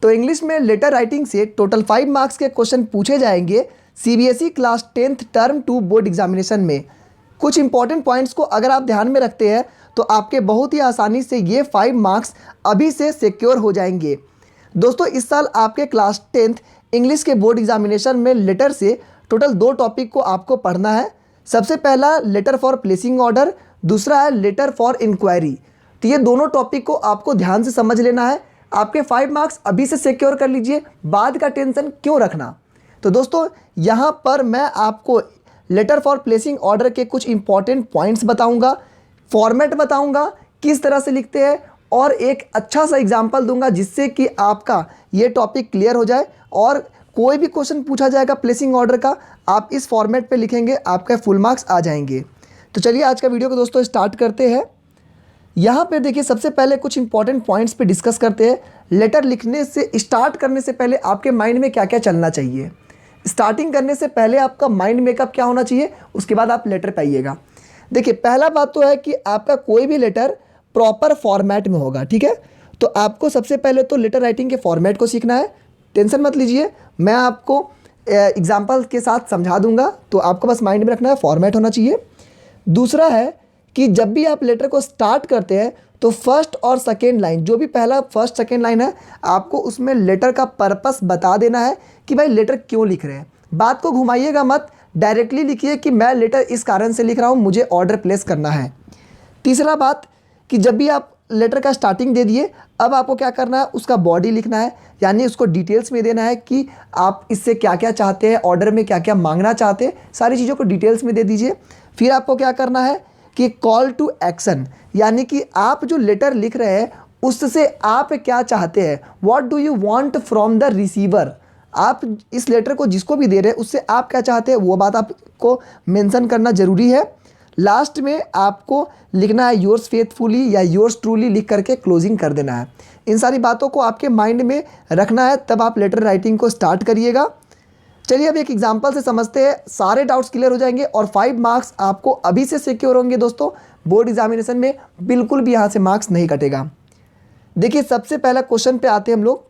तो इंग्लिश में letter writing से टोटल 5 मार्क्स के क्वेश्चन पूछे जाएंगे CBSE class 10th term 2 board examination में। कुछ इंपॉर्टेंट पॉइंट्स को अगर आप ध्यान में रखते हैं तो आपके बहुत ही आसानी से ये 5 मार्क्स अभी से सिक्योर हो जाएंगे। दोस्तों, इस साल आपके क्लास 10th इंग्लिश के बोर्ड एग्जामिनेशन में लेटर से टोटल 2 टॉपिक को आपको पढ़ना है। सबसे पहला लेटर फॉर प्लेसिंग ऑर्डर, दूसरा है लेटर फॉर इंक्वायरी। तो ये दोनों टॉपिक को आपको ध्यान से समझ लेना है। आपके 5 मार्क्स अभी से सिक्योर कर लीजिए, बाद का टेंशन क्यों रखना। तो दोस्तों, यहाँ पर मैं आपको लेटर फॉर प्लेसिंग ऑर्डर के कुछ इंपॉर्टेंट पॉइंट्स बताऊंगा, फॉर्मेट बताऊंगा किस तरह से लिखते हैं, और एक अच्छा सा एग्जाम्पल दूंगा जिससे कि आपका ये टॉपिक क्लियर हो जाए। और कोई भी क्वेश्चन पूछा जाएगा प्लेसिंग ऑर्डर का, आप इस फॉर्मेट पे लिखेंगे, आपका फुल मार्क्स आ जाएंगे। तो चलिए आज का वीडियो को दोस्तों स्टार्ट करते हैं। यहाँ पे देखिए, सबसे पहले कुछ इंपॉर्टेंट पॉइंट्स पे डिस्कस करते हैं। लेटर लिखने से स्टार्ट करने से पहले आपके माइंड में क्या क्या चलना चाहिए, स्टार्टिंग करने से पहले आपका माइंड मेकअप क्या होना चाहिए, उसके बाद आप लेटर पे आइएगा। देखिए, पहला बात तो है कि आपका कोई भी लेटर प्रॉपर फॉर्मेट में होगा, ठीक है। तो आपको सबसे पहले तो लेटर राइटिंग के फॉर्मेट को सीखना है। टेंशन मत लीजिए, मैं आपको एग्जाम्पल के साथ समझा दूंगा, तो आपको बस माइंड में रखना है फॉर्मेट होना चाहिए। दूसरा है कि जब भी आप लेटर को स्टार्ट करते हैं तो फर्स्ट और सेकेंड लाइन, जो भी पहला फर्स्ट सेकेंड लाइन है, आपको उसमें लेटर का पर्पस बता देना है कि भाई लेटर क्यों लिख रहे हैं। बात को घुमाइएगा मत, डायरेक्टली लिखिए कि मैं लेटर इस कारण से लिख रहा हूँ, मुझे ऑर्डर प्लेस करना है। तीसरा बात कि जब भी आप लेटर का स्टार्टिंग दे दिए, अब आपको क्या करना है, उसका बॉडी लिखना है, यानी उसको डिटेल्स में देना है कि आप इससे क्या क्या चाहते हैं, ऑर्डर में क्या क्या मांगना चाहते हैं, सारी चीज़ों को डिटेल्स में दे दीजिए। फिर आपको क्या करना है कि कॉल टू एक्शन, यानी कि आप जो लेटर लिख रहे हैं उससे आप क्या चाहते हैं, what do you want from the receiver. आप इस लेटर को जिसको भी दे रहे हैं उससे आप क्या चाहते हैं, वो बात आपको मेंशन करना ज़रूरी है। लास्ट में आपको लिखना है योर्स फेथफुली या योर्स ट्रूली, लिख करके क्लोजिंग कर देना है। इन सारी बातों को आपके माइंड में रखना है, तब आप लेटर राइटिंग को स्टार्ट करिएगा। चलिए अब एक एग्जांपल से समझते हैं, सारे डाउट्स क्लियर हो जाएंगे और 5 मार्क्स आपको अभी से सिक्योर होंगे। दोस्तों, बोर्ड एग्जामिनेशन में बिल्कुल भी यहाँ से मार्क्स नहीं कटेगा। देखिए, सबसे पहला क्वेश्चन पे आते हैं हम लोग।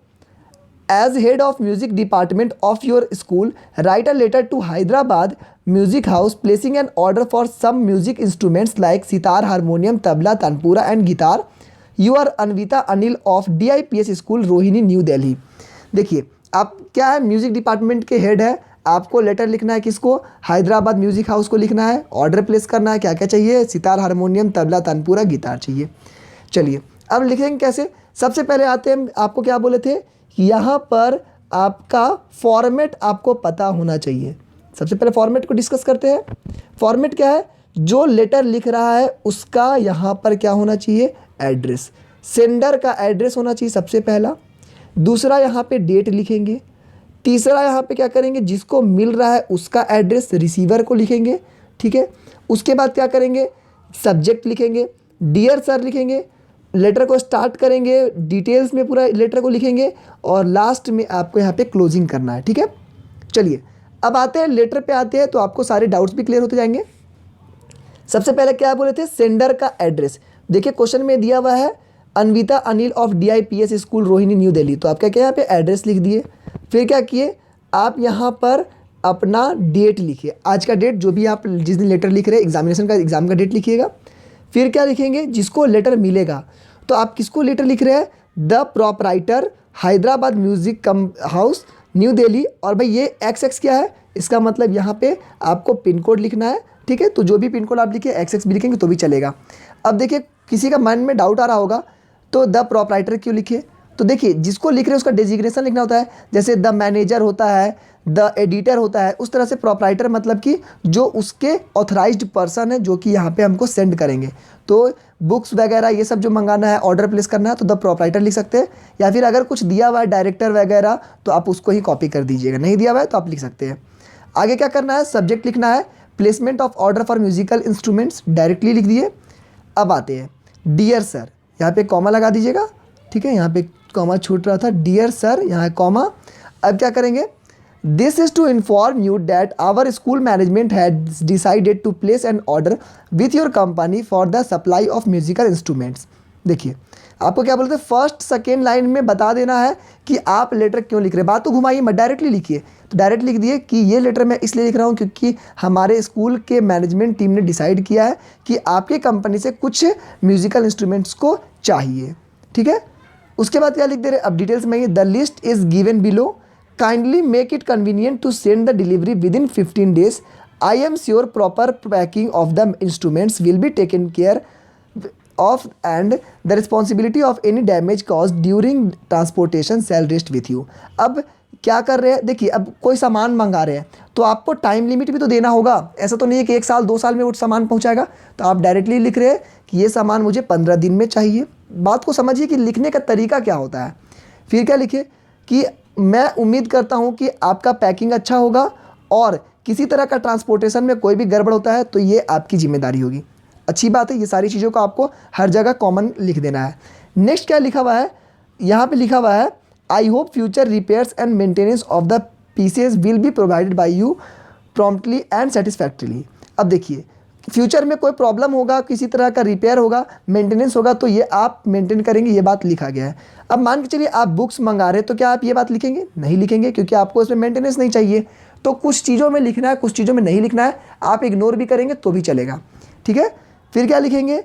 As head of music department of your school, write a letter to Hyderabad music house placing an order for some music instruments like sitar, harmonium, tabla, tanpura and guitar. You are Anvita Anil of DIPS school Rohini, New Delhi. देखिए, आप क्या है, music department के head है, आपको letter लिखना है किसको, हैदराबाद म्यूजिक हाउस को लिखना है, ऑर्डर प्लेस करना है, क्या क्या चाहिए, सितार, हारमोनियम, तबला, तानपुरा, गिटार चाहिए। चलिए अब लिखेंगे कैसे। सबसे पहले आते हैं, आपको क्या बोले थे, यहाँ पर आपका फॉर्मेट आपको पता होना चाहिए। सबसे पहले फॉर्मेट को डिस्कस करते हैं। फॉर्मेट क्या है, जो लेटर लिख रहा है उसका यहाँ पर क्या होना चाहिए, एड्रेस, सेंडर का एड्रेस होना चाहिए सबसे पहला। दूसरा यहाँ पे डेट लिखेंगे। तीसरा यहाँ पे क्या करेंगे, जिसको मिल रहा है उसका एड्रेस, रिसीवर को लिखेंगे, ठीक है। उसके बाद क्या करेंगे, सब्जेक्ट लिखेंगे, डियर सर लिखेंगे, लेटर को स्टार्ट करेंगे, डिटेल्स में पूरा लेटर को लिखेंगे और लास्ट में आपको यहाँ पे क्लोजिंग करना है, ठीक है। चलिए अब आते हैं लेटर पे आते हैं, तो आपको सारे डाउट्स भी क्लियर होते जाएंगे। सबसे पहले क्या बोले थे, सेंडर का एड्रेस। देखिए क्वेश्चन में दिया हुआ है Anvita Anil of DIPS school Rohini, New Delhi. तो आप क्या किया, यहाँ पे एड्रेस लिख दिए। फिर क्या किए, आप यहाँ पर अपना डेट लिखिए, आज का डेट, जो भी आप जिस दिन लेटर लिख रहे हैं एग्जामिनेशन का, एग्जाम का डेट लिखिएगा। फिर क्या लिखेंगे, जिसको लेटर मिलेगा, तो आप किसको लेटर लिख रहे हैं, the proprietor Hyderabad music house new Delhi. और भाई ये XX क्या है, इसका मतलब यहाँ पे आपको पिन कोड लिखना है, ठीक है। तो जो भी पिन कोड आप लिखिए, XX भी लिखेंगे तो भी चलेगा। अब देखिए, किसी का माइंड में डाउट आ रहा होगा, तो द प्रोपराइटर क्यों लिखिए। तो देखिए, जिसको लिख रहे हैं उसका डेजिग्नेशन लिखना होता है, जैसे द मैनेजर होता है, द एडिटर होता है, उस तरह से प्रोपराइटर मतलब कि जो उसके ऑथराइज्ड पर्सन है, जो कि यहाँ पे हमको सेंड करेंगे। तो बुक्स वगैरह ये सब जो मंगाना है, ऑर्डर प्लेस करना है, तो द प्रोपराइटर लिख सकते हैं। या फिर अगर कुछ दिया हुआ है डायरेक्टर वगैरह, तो आप उसको ही कॉपी कर दीजिएगा, नहीं दिया हुआ है तो आप लिख सकते हैं। आगे क्या करना है, सब्जेक्ट लिखना है, placement of order for musical instruments, directly लिख दिए। अब आते हैं डियर सर, यहाँ पे कॉमा लगा दीजिएगा, ठीक है। यहाँ पे कॉमा छूट रहा था, डियर सर, यहाँ है कॉमा। अब क्या करेंगे, this is to inform you that our school management has decided to place an order with your company for the supply of musical instruments. देखिए आपको क्या बोलते हैं, फर्स्ट सेकेंड लाइन में बता देना है कि आप लेटर क्यों लिख रहे हैं। बात तो घुमाइए मत, डायरेक्टली लिखिए। तो डायरेक्ट लिख दिए कि ये लेटर मैं इसलिए लिख रहा हूँ क्योंकि हमारे स्कूल के मैनेजमेंट टीम ने डिसाइड किया है कि आपके कंपनी से कुछ म्यूजिकल इंस्ट्रूमेंट्स को चाहिए। ठीक है, उसके बाद क्या लिख दे रहे, अब डिटेल्स में, the list is given below, kindly make it convenient to send the delivery within 15 days। I am sure proper packing of the instruments will be taken care of and the responsibility of any damage cause during transportation shall rest with you. अब क्या कर रहे हैं, देखिए अब कोई सामान मंगा रहे हैं तो आपको टाइम लिमिट भी तो देना होगा। ऐसा तो नहीं है कि 1 साल 2 साल में वो सामान पहुंचाएगा। तो आप डायरेक्टली लिख रहे हैं कि ये सामान मुझे 15 दिन में चाहिए। बात को समझिए कि लिखने का तरीका क्या होता है। फिर क्या लिखे कि मैं उम्मीद करता हूँ कि आपका पैकिंग अच्छा होगा और किसी तरह का ट्रांसपोर्टेशन में कोई भी गड़बड़ होता है तो ये आपकी जिम्मेदारी होगी। अच्छी बात है, ये सारी चीज़ों को आपको हर जगह कॉमन लिख देना है। नेक्स्ट क्या लिखा हुआ है, यहाँ पे लिखा हुआ है I hope future repairs and maintenance of the pieces will be provided by you promptly and satisfactorily. अब देखिए फ्यूचर में कोई प्रॉब्लम होगा, किसी तरह का रिपेयर होगा, मेंटेनेंस होगा तो ये आप मेंटेन करेंगे, ये बात लिखा गया है। अब मान के चलिए आप बुक्स मंगा रहे हैं तो क्या आप ये बात लिखेंगे? नहीं लिखेंगे, क्योंकि आपको इसमें मेंटेनेंस नहीं चाहिए। तो कुछ चीज़ों में लिखना है, कुछ चीज़ों में नहीं लिखना है। आप इग्नोर भी करेंगे तो भी चलेगा। ठीक है, फिर क्या लिखेंगे,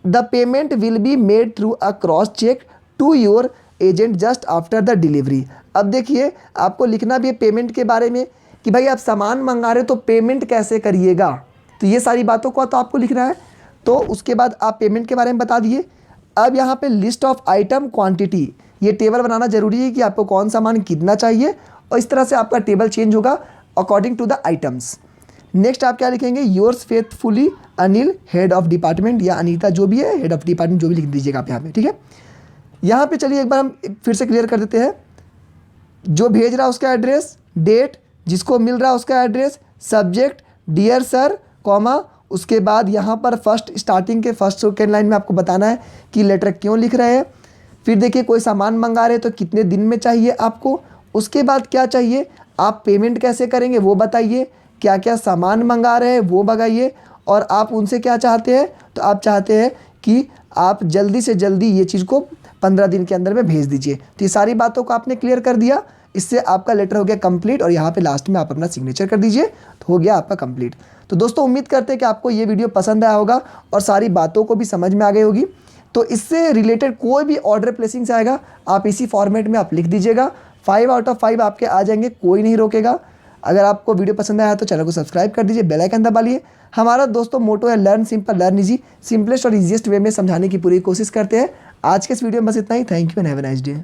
the payment will be made through a cross cheque to your agent just after the delivery. अब देखिए आपको लिखना भी है पेमेंट के बारे में कि भाई आप सामान मंगा रहे हो तो पेमेंट कैसे करिएगा, तो ये सारी बातों को तो आपको लिखना है। तो उसके बाद आप पेमेंट के बारे में बता दिए। अब यहाँ पे लिस्ट ऑफ आइटम क्वांटिटी, ये टेबल बनाना जरूरी है कि आपको कौन सामान कितना चाहिए और इस तरह से आपका टेबल चेंज होगा according to the items. Next आप क्या लिखेंगे, yours faithfully Anil head of department, या अनीता जो भी है हेड ऑफ डिपार्टमेंट जो भी लिख दीजिएगा आप यहाँ पे। ठीक है, यहाँ पे चलिए एक बार हम फिर से क्लियर कर देते हैं। जो भेज रहा है उसका एड्रेस, डेट, जिसको मिल रहा है उसका address, subject dear sir, comma, उसके बाद यहाँ पर फर्स्ट स्टार्टिंग के फर्स्ट सेकेंड लाइन में आपको बताना है कि लेटर क्यों लिख रहे हैं। फिर देखिए कोई सामान मंगा रहे हैं तो कितने दिन में चाहिए आपको। उसके बाद क्या चाहिए, आप पेमेंट कैसे करेंगे वो बताइए, क्या क्या सामान मंगा रहे हैं वो बताइए, और आप उनसे क्या चाहते हैं, तो आप चाहते हैं कि आप जल्दी से जल्दी ये चीज़ को 15 दिन के अंदर में भेज दीजिए। तो ये सारी बातों को आपने क्लियर कर दिया, इससे आपका लेटर हो गया कंप्लीट। और यहाँ पे लास्ट में आप अपना सिग्नेचर कर दीजिए तो हो गया आपका कंप्लीट। तो दोस्तों उम्मीद करते हैं कि आपको ये वीडियो पसंद आया होगा और सारी बातों को भी समझ में आ गई होगी। तो इससे रिलेटेड कोई भी ऑर्डर प्लेसिंग से आएगा आप इसी फॉर्मेट में आप लिख दीजिएगा, 5 आउट ऑफ 5 आपके आ जाएंगे, कोई नहीं रोकेगा। अगर आपको वीडियो पसंद आया तो चैनल को सब्सक्राइब कर दीजिए, बेल आइकन दबा लिए। हमारा दोस्तों मोटो है learn simple learn easy, simplest और ईजीएस्ट वे में समझाने की पूरी कोशिश करते हैं। आज के इस वीडियो में बस इतना ही। Thank you and have a nice day.